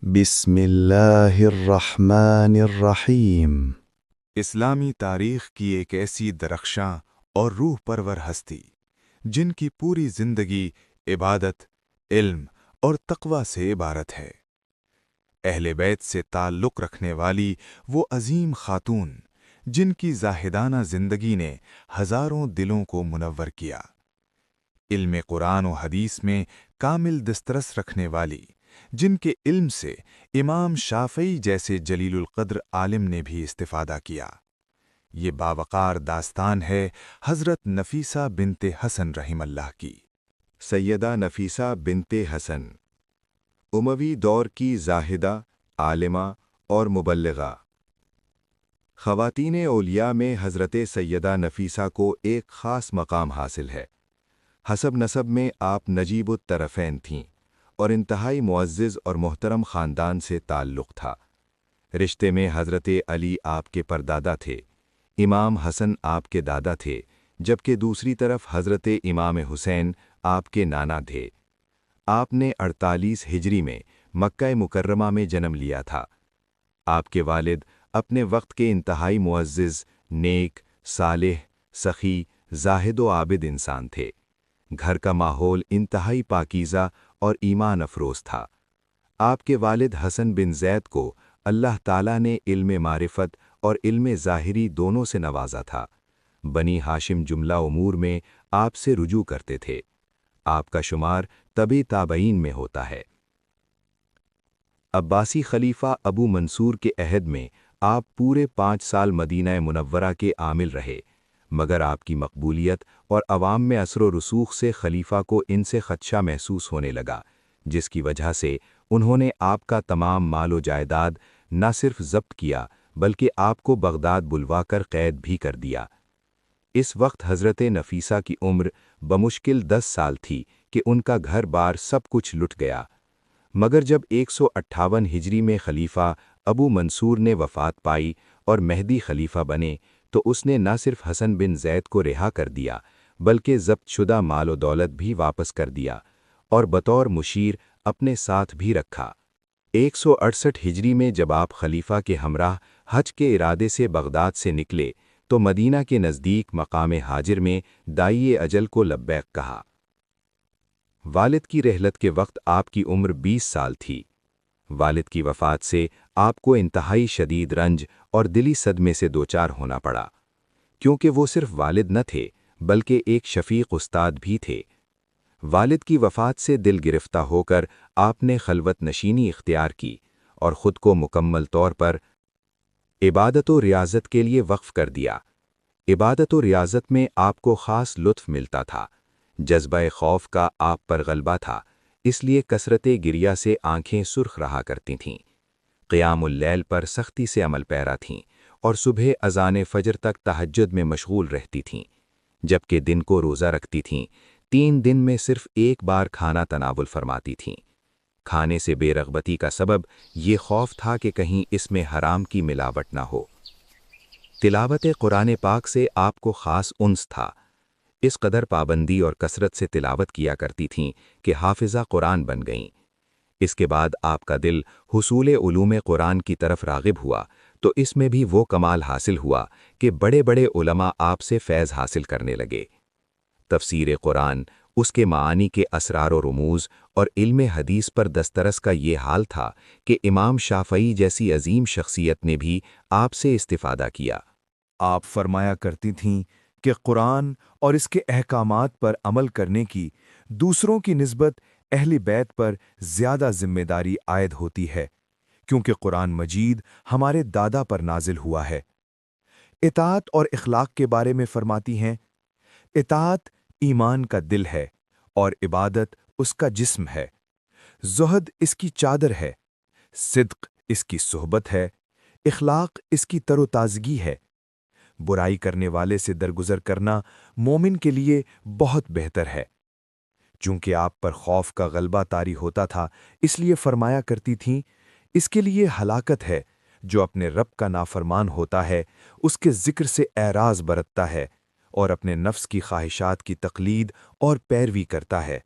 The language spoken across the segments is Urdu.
بسم اللہ الرحمن الرحیم۔ اسلامی تاریخ کی ایک ایسی درخشاں اور روح پرور ہستی جن کی پوری زندگی عبادت، علم اور تقوی سے عبارت ہے۔ اہل بیت سے تعلق رکھنے والی وہ عظیم خاتون جن کی زاہدانہ زندگی نے ہزاروں دلوں کو منور کیا۔ علم قرآن و حدیث میں کامل دسترس رکھنے والی جن کے علم سے امام شافعی جیسے جلیل القدر عالم نے بھی استفادہ کیا۔ یہ باوقار داستان ہے حضرت نفیسہ بنت حسن رحم اللہ کی۔ سیدہ نفیسہ بنت حسن اموی دور کی زاہدہ، عالمہ اور مبلغہ۔ خواتین اولیاء میں حضرت سیدہ نفیسہ کو ایک خاص مقام حاصل ہے۔ حسب نسب میں آپ نجیب الطرفین تھیں اور انتہائی معزز اور محترم خاندان سے تعلق تھا۔ رشتے میں حضرت علی آپ کے پردادا تھے، امام حسن آپ کے دادا تھے، جبکہ دوسری طرف حضرت امام حسین آپ کے نانا تھے۔ آپ نے 48 ہجری میں مکہ مکرمہ میں جنم لیا تھا۔ آپ کے والد اپنے وقت کے انتہائی معزز، نیک، صالح، سخی، زاہد و عابد انسان تھے۔ گھر کا ماحول انتہائی پاکیزہ اور ایمان افروز تھا۔ آپ کے والد حسن بن زید کو اللہ تعالیٰ نے علم معرفت اور علم ظاہری دونوں سے نوازا تھا۔ بنی ہاشم جملہ امور میں آپ سے رجوع کرتے تھے۔ آپ کا شمار تبع تابعین میں ہوتا ہے۔ عباسی خلیفہ ابو منصور کے عہد میں آپ پورے 5 سال مدینہ منورہ کے عامل رہے، مگر آپ کی مقبولیت اور عوام میں اثر و رسوخ سے خلیفہ کو ان سے خدشہ محسوس ہونے لگا، جس کی وجہ سے انہوں نے آپ کا تمام مال و جائیداد نہ صرف ضبط کیا بلکہ آپ کو بغداد بلوا کر قید بھی کر دیا۔ اس وقت حضرت نفیسہ کی عمر بمشکل 10 سال تھی کہ ان کا گھر بار سب کچھ لٹ گیا، مگر جب 158 ہجری میں خلیفہ ابو منصور نے وفات پائی اور مہدی خلیفہ بنے تو اس نے نہ صرف حسن بن زید کو رہا کر دیا بلکہ ضبط شدہ مال و دولت بھی واپس کر دیا اور بطور مشیر اپنے ساتھ بھی رکھا۔ 168 ہجری میں جب آپ خلیفہ کے ہمراہ حج کے ارادے سے بغداد سے نکلے تو مدینہ کے نزدیک مقام ہاجر میں داعی اجل کو لبیک کہا۔ والد کی رحلت کے وقت آپ کی عمر 20 سال تھی۔ والد کی وفات سے آپ کو انتہائی شدید رنج اور دلی صدمے سے دوچار ہونا پڑا، کیونکہ وہ صرف والد نہ تھے بلکہ ایک شفیق استاد بھی تھے۔ والد کی وفات سے دل گرفتہ ہو کر آپ نے خلوت نشینی اختیار کی اور خود کو مکمل طور پر عبادت و ریاضت کے لیے وقف کر دیا۔ عبادت و ریاضت میں آپ کو خاص لطف ملتا تھا۔ جذبہ خوف کا آپ پر غلبہ تھا، اس لیے کثرت گریہ سے آنکھیں سرخ رہا کرتی تھیں۔ قیام اللیل پر سختی سے عمل پیرا تھیں اور صبح اذان فجر تک تہجد میں مشغول رہتی تھیں، جبکہ دن کو روزہ رکھتی تھیں۔ 3 دن میں صرف ایک بار کھانا تناول فرماتی تھیں۔ کھانے سے بے رغبتی کا سبب یہ خوف تھا کہ کہیں اس میں حرام کی ملاوٹ نہ ہو۔ تلاوت قرآن پاک سے آپ کو خاص انس تھا۔ اس قدر پابندی اور کثرت سے تلاوت کیا کرتی تھیں کہ حافظہ قرآن بن گئیں۔ اس کے بعد آپ کا دل حصول علوم قرآن کی طرف راغب ہوا تو اس میں بھی وہ کمال حاصل ہوا کہ بڑے بڑے علماء آپ سے فیض حاصل کرنے لگے۔ تفسیر قرآن، اس کے معانی کے اسرار و رموز اور علم حدیث پر دسترس کا یہ حال تھا کہ امام شافعی جیسی عظیم شخصیت نے بھی آپ سے استفادہ کیا۔ آپ فرمایا کرتی تھیں کہ قرآن اور اس کے احکامات پر عمل کرنے کی دوسروں کی نسبت اہل بیت پر زیادہ ذمہ داری عائد ہوتی ہے، کیونکہ قرآن مجید ہمارے دادا پر نازل ہوا ہے۔ اطاعت اور اخلاق کے بارے میں فرماتی ہیں، اطاعت ایمان کا دل ہے اور عبادت اس کا جسم ہے، زہد اس کی چادر ہے، صدق اس کی صحبت ہے، اخلاق اس کی تر و تازگی ہے۔ برائی کرنے والے سے درگزر کرنا مومن کے لیے بہت بہتر ہے۔ چونکہ آپ پر خوف کا غلبہ طاری ہوتا تھا، اس لیے فرمایا کرتی تھیں، اس کے لیے ہلاکت ہے جو اپنے رب کا نافرمان ہوتا ہے، اس کے ذکر سے اعراض برتتا ہے اور اپنے نفس کی خواہشات کی تقلید اور پیروی کرتا ہے۔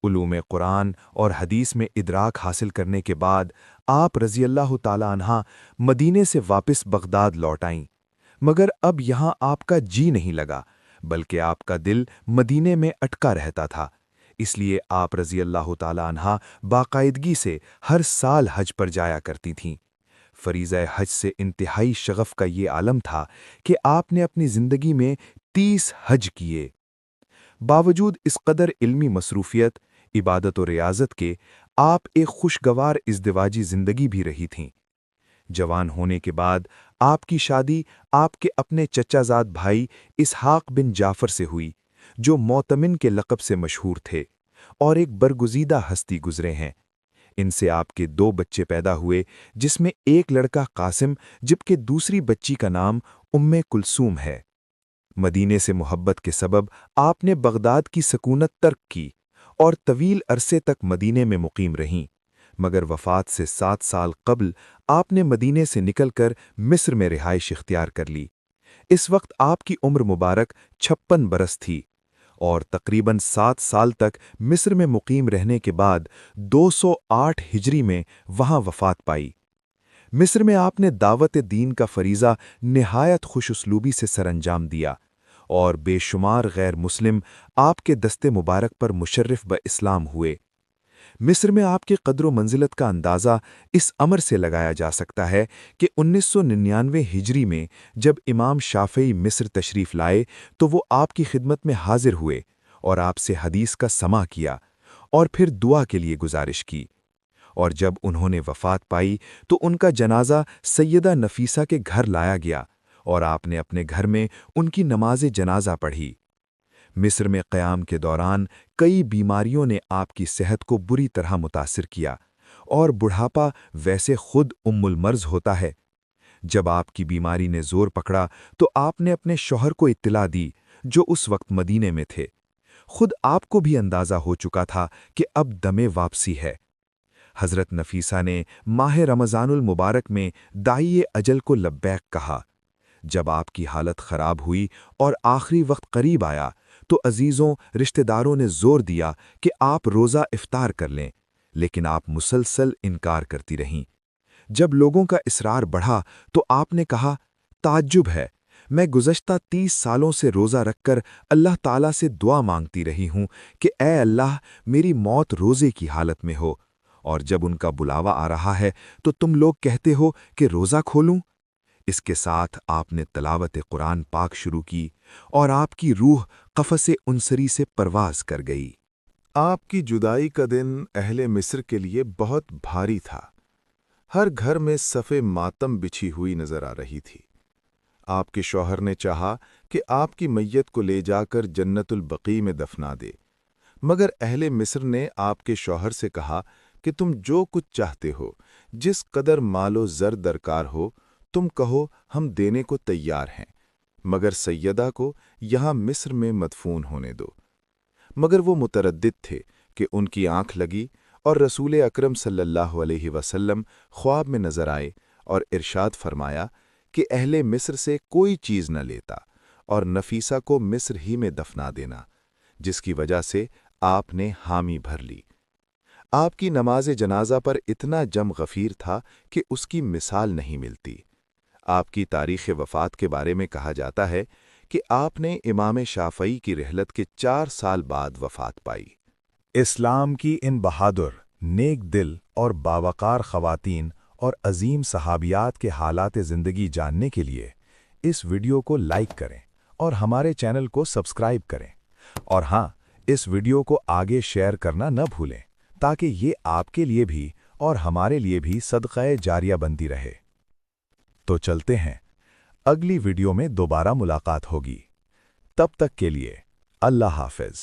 علوم قرآن اور حدیث میں ادراک حاصل کرنے کے بعد آپ رضی اللہ تعالی عنہ مدینے سے واپس بغداد لوٹ آئیں، مگر اب یہاں آپ کا جی نہیں لگا، بلکہ آپ کا دل مدینے میں اٹکا رہتا تھا۔ اس لیے آپ رضی اللہ تعالی عنہ باقاعدگی سے ہر سال حج پر جایا کرتی تھیں۔ فریضہ حج سے انتہائی شغف کا یہ عالم تھا کہ آپ نے اپنی زندگی میں 30 حج کیے۔ باوجود اس قدر علمی مصروفیت، عبادت و ریاضت کے، آپ ایک خوشگوار ازدواجی زندگی بھی رہی تھیں۔ جوان ہونے کے بعد آپ کی شادی آپ کے اپنے چچا زاد بھائی اسحاق بن جعفر سے ہوئی، جو موتمن کے لقب سے مشہور تھے اور ایک برگزیدہ ہستی گزرے ہیں۔ ان سے آپ کے 2 بچے پیدا ہوئے، جس میں ایک لڑکا قاسم جبکہ دوسری بچی کا نام ام کلثوم ہے۔ مدینے سے محبت کے سبب آپ نے بغداد کی سکونت ترک کی اور طویل عرصے تک مدینے میں مقیم رہیں، مگر وفات سے 7 سال قبل آپ نے مدینے سے نکل کر مصر میں رہائش اختیار کر لی۔ اس وقت آپ کی عمر مبارک 56 برس تھی اور تقریباً 7 سال تک مصر میں مقیم رہنے کے بعد 208 ہجری میں وہاں وفات پائی۔ مصر میں آپ نے دعوت دین کا فریضہ نہایت خوش اسلوبی سے سر انجام دیا اور بے شمار غیر مسلم آپ کے دستے مبارک پر مشرف اسلام ہوئے۔ مصر میں آپ کی قدر و منزلت کا اندازہ اس امر سے لگایا جا سکتا ہے کہ 1999 ہجری میں جب امام شافعی مصر تشریف لائے تو وہ آپ کی خدمت میں حاضر ہوئے اور آپ سے حدیث کا سماع کیا اور پھر دعا کے لیے گزارش کی، اور جب انہوں نے وفات پائی تو ان کا جنازہ سیدہ نفیسہ کے گھر لایا گیا اور آپ نے اپنے گھر میں ان کی نماز جنازہ پڑھی۔ مصر میں قیام کے دوران کئی بیماریوں نے آپ کی صحت کو بری طرح متاثر کیا اور بڑھاپا ویسے خود المرض ہوتا ہے۔ جب آپ کی بیماری نے زور پکڑا تو آپ نے اپنے شوہر کو اطلاع دی، جو اس وقت مدینے میں تھے۔ خود آپ کو بھی اندازہ ہو چکا تھا کہ اب دم واپسی ہے۔ حضرت نفیسہ نے ماہ رمضان المبارک میں داعی اجل کو لبیک کہا۔ جب آپ کی حالت خراب ہوئی اور آخری وقت قریب آیا تو عزیزوں رشتہ داروں نے زور دیا کہ آپ روزہ افطار کر لیں، لیکن آپ مسلسل انکار کرتی رہیں۔ جب لوگوں کا اصرار بڑھا تو آپ نے کہا، تعجب ہے، میں گزشتہ 30 سالوں سے روزہ رکھ کر اللہ تعالیٰ سے دعا مانگتی رہی ہوں کہ اے اللہ میری موت روزے کی حالت میں ہو، اور جب ان کا بلاوا آ رہا ہے تو تم لوگ کہتے ہو کہ روزہ کھولوں۔ اس کے ساتھ آپ نے تلاوت قرآن پاک شروع کی اور آپ کی روح قفس انصری سے پرواز کر گئی۔ آپ کی جدائی کا دن اہل مصر کے لیے بہت بھاری تھا۔ ہر گھر میں صف ماتم بچھی ہوئی نظر آ رہی تھی۔ آپ کے شوہر نے چاہا کہ آپ کی میت کو لے جا کر جنت البقیع میں دفنا دے، مگر اہل مصر نے آپ کے شوہر سے کہا کہ تم جو کچھ چاہتے ہو، جس قدر مال و زر درکار ہو، تم کہو، ہم دینے کو تیار ہیں، مگر سیدہ کو یہاں مصر میں مدفون ہونے دو۔ مگر وہ متردد تھے کہ ان کی آنکھ لگی اور رسول اکرم صلی اللہ علیہ وسلم خواب میں نظر آئے اور ارشاد فرمایا کہ اہل مصر سے کوئی چیز نہ لیتا اور نفیسہ کو مصر ہی میں دفنا دینا، جس کی وجہ سے آپ نے حامی بھر لی۔ آپ کی نماز جنازہ پر اتنا جم غفیر تھا کہ اس کی مثال نہیں ملتی۔ آپ کی تاریخ وفات کے بارے میں کہا جاتا ہے کہ آپ نے امام شافعی کی رحلت کے 4 سال بعد وفات پائی۔ اسلام کی ان بہادر، نیک دل اور باوقار خواتین اور عظیم صحابیات کے حالات زندگی جاننے کے لیے اس ویڈیو کو لائک کریں اور ہمارے چینل کو سبسکرائب کریں، اور ہاں، اس ویڈیو کو آگے شیئر کرنا نہ بھولیں تاکہ یہ آپ کے لیے بھی اور ہمارے لیے بھی صدقہ جاریہ بنتی رہے۔ تو چلتے ہیں، اگلی ویڈیو میں دوبارہ ملاقات ہوگی۔ تب تک کے لیے اللہ حافظ۔